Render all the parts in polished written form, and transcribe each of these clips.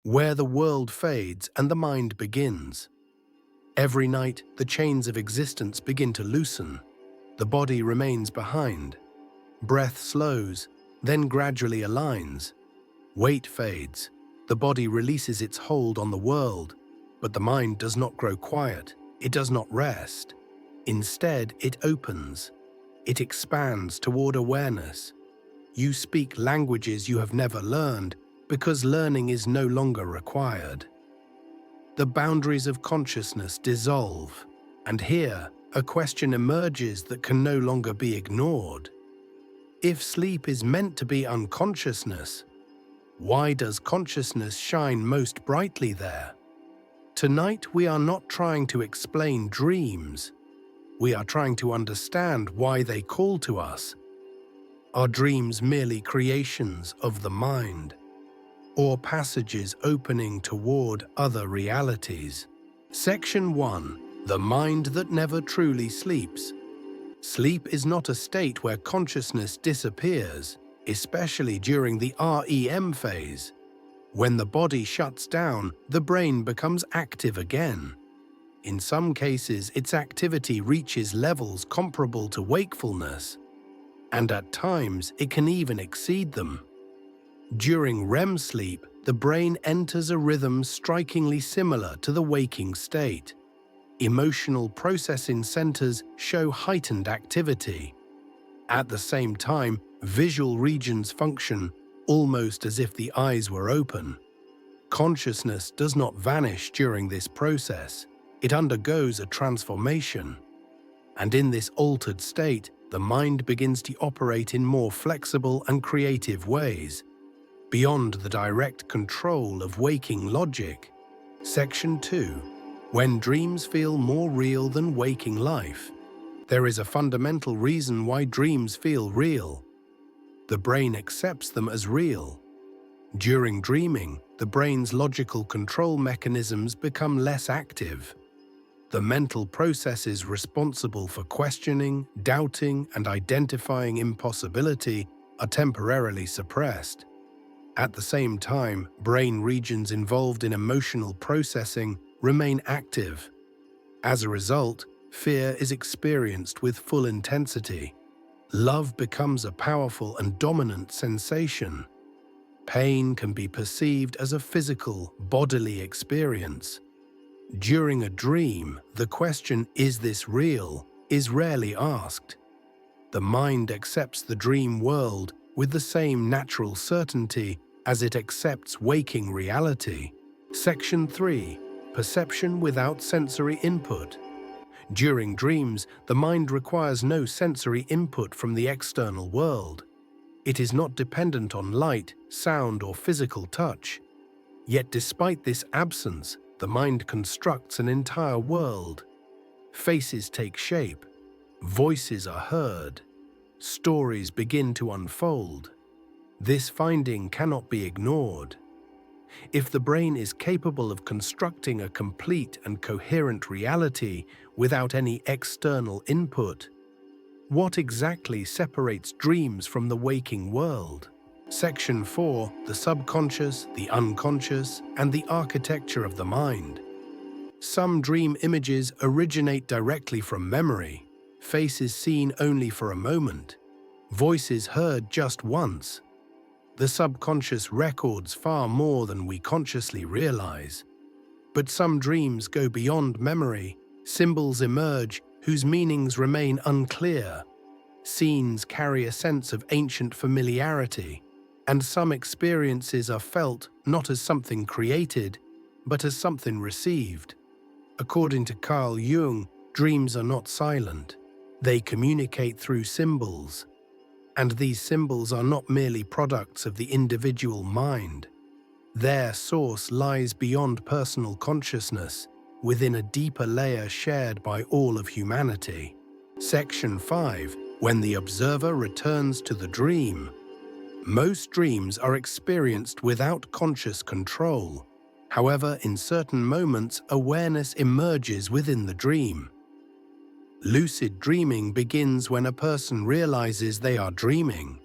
where the world fades and the mind begins. Every night, the chains of existence begin to loosen. The body remains behind. Breath slows, then gradually aligns. Weight fades. The body releases its hold on the world, but the mind does not grow quiet. It does not rest. Instead, it opens. It expands toward awareness. You speak languages you have never learned because learning is no longer required. The boundaries of consciousness dissolve, and here a question emerges that can no longer be ignored. If sleep is meant to be unconsciousness, why does consciousness shine most brightly there? Tonight we are not trying to explain dreams. We are trying to understand why they call to us. Are dreams merely creations of the mind, or passages opening toward other realities? Section 1. The mind that never truly sleeps. Sleep is not a state where consciousness disappears, especially during the REM phase. When the body shuts down, the brain becomes active again. In some cases, its activity reaches levels comparable to wakefulness, and at times it can even exceed them. During REM sleep, the brain enters a rhythm strikingly similar to the waking state. Emotional processing centers show heightened activity. At the same time, visual regions function almost as if the eyes were open. Consciousness does not vanish during this process. It undergoes a transformation. And in this altered state, the mind begins to operate in more flexible and creative ways, beyond the direct control of waking logic. Section 2. When dreams feel more real than waking life. There is a fundamental reason why dreams feel real. The brain accepts them as real. During dreaming, the brain's logical control mechanisms become less active. The mental processes responsible for questioning, doubting, and identifying impossibility are temporarily suppressed. At the same time, brain regions involved in emotional processing remain active. As a result, fear is experienced with full intensity. Love becomes a powerful and dominant sensation. Pain can be perceived as a physical, bodily experience. During a dream, the question, "Is this real?" is rarely asked. The mind accepts the dream world with the same natural certainty as it accepts waking reality. Section 3. Perception without sensory input. During dreams, the mind requires no sensory input from the external world. It is not dependent on light, sound, or physical touch. Yet despite this absence, the mind constructs an entire world. Faces take shape, voices are heard, stories begin to unfold. This finding cannot be ignored. If the brain is capable of constructing a complete and coherent reality without any external input, what exactly separates dreams from the waking world? Section 4. The subconscious, the unconscious, and the architecture of the mind. Some dream images originate directly from memory, faces seen only for a moment, voices heard just once. The subconscious records far more than we consciously realize. But some dreams go beyond memory. Symbols emerge whose meanings remain unclear. Scenes carry a sense of ancient familiarity, and some experiences are felt not as something created, but as something received. According to Carl Jung, dreams are not silent. They communicate through symbols. And these symbols are not merely products of the individual mind. Their source lies beyond personal consciousness, within a deeper layer shared by all of humanity. Section 5. When the observer returns to the dream. Most dreams are experienced without conscious control. However, in certain moments, awareness emerges within the dream. Lucid dreaming begins when a person realizes they are dreaming.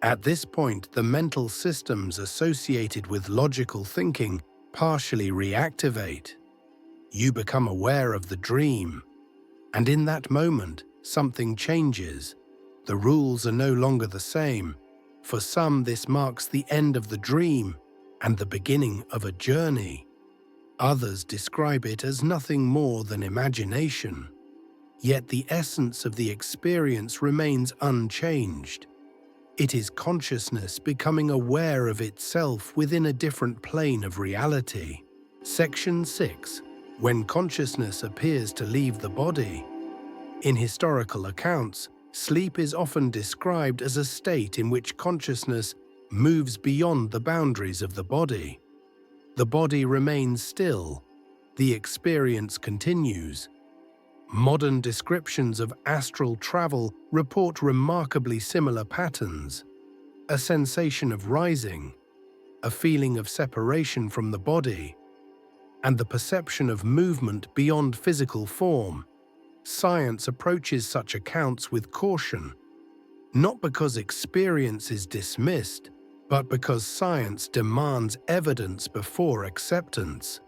At this point, the mental systems associated with logical thinking partially reactivate. You become aware of the dream, and in that moment, something changes. The rules are no longer the same. For some, this marks the end of the dream and the beginning of a journey. Others describe it as nothing more than imagination. Yet the essence of the experience remains unchanged. It is consciousness becoming aware of itself within a different plane of reality. Section 6. When consciousness appears to leave the body. In historical accounts, sleep is often described as a state in which consciousness moves beyond the boundaries of the body. The body remains still. The experience continues. Modern descriptions of astral travel report remarkably similar patterns. A sensation of rising, a feeling of separation from the body, and the perception of movement beyond physical form. Science approaches such accounts with caution, not because experience is dismissed, but because science demands evidence before acceptance.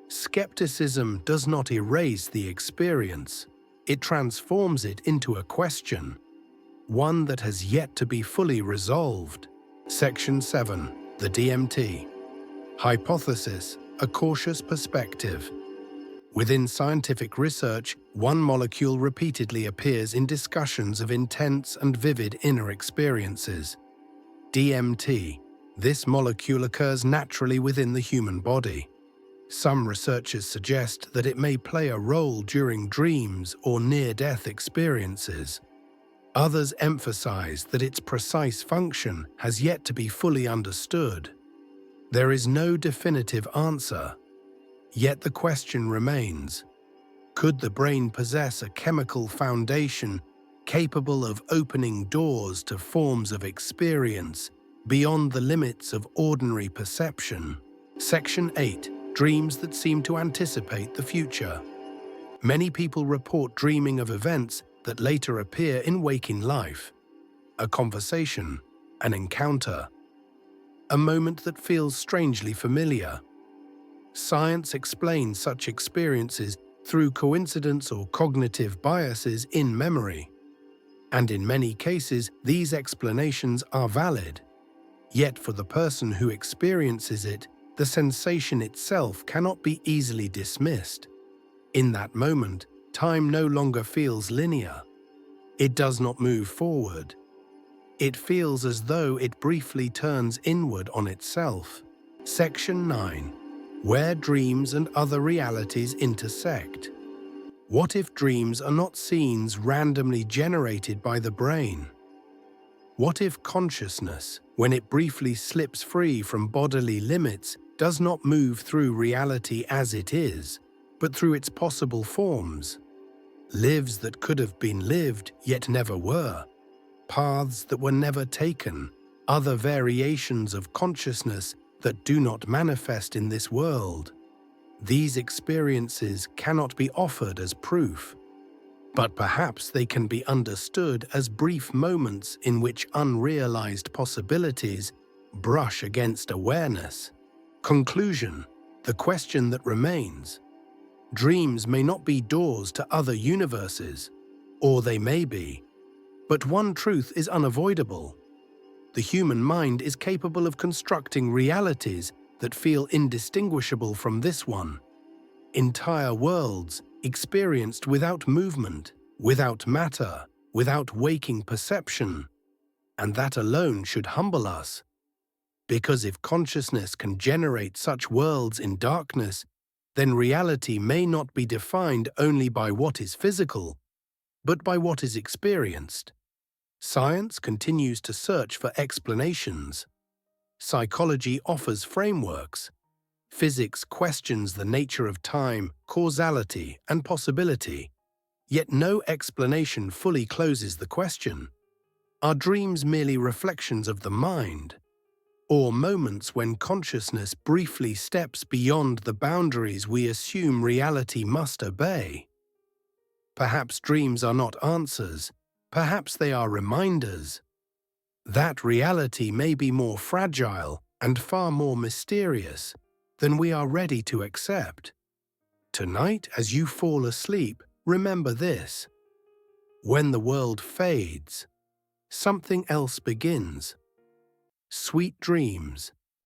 Skepticism does not erase the experience, it transforms it into a question, one that has yet to be fully resolved. Section 7. The DMT. Hypothesis, a cautious perspective. Within scientific research, one molecule repeatedly appears in discussions of intense and vivid inner experiences. DMT. This molecule occurs naturally within the human body. Some researchers suggest that it may play a role during dreams or near-death experiences. Others emphasize that its precise function has yet to be fully understood. There is no definitive answer. Yet the question remains: could the brain possess a chemical foundation capable of opening doors to forms of experience beyond the limits of ordinary perception? Section 8. Dreams that seem to anticipate the future. Many people report dreaming of events that later appear in waking life. A conversation, an encounter, a moment that feels strangely familiar. Science explains such experiences through coincidence or cognitive biases in memory. And in many cases, these explanations are valid. Yet for the person who experiences it, the sensation itself cannot be easily dismissed. In that moment, time no longer feels linear. It does not move forward. It feels as though it briefly turns inward on itself. Section 9. Where dreams and other realities intersect. What if dreams are not scenes randomly generated by the brain? What if consciousness, when it briefly slips free from bodily limits, does not move through reality as it is, but through its possible forms? Lives that could have been lived yet never were, paths that were never taken, other variations of consciousness that do not manifest in this world. These experiences cannot be offered as proof, but perhaps they can be understood as brief moments in which unrealized possibilities brush against awareness. Conclusion: the question that remains. Dreams may not be doors to other universes, or they may be, but one truth is unavoidable. The human mind is capable of constructing realities that feel indistinguishable from this one. Entire worlds experienced without movement, without matter, without waking perception. And that alone should humble us. Because if consciousness can generate such worlds in darkness, then reality may not be defined only by what is physical, but by what is experienced. Science continues to search for explanations. Psychology offers frameworks. Physics questions the nature of time, causality, and possibility. Yet no explanation fully closes the question. Are dreams merely reflections of the mind, or moments when consciousness briefly steps beyond the boundaries we assume reality must obey? Perhaps dreams are not answers, perhaps they are reminders. That reality may be more fragile and far more mysterious than we are ready to accept. Tonight, as you fall asleep, remember this: when the world fades, something else begins. Sweet dreams.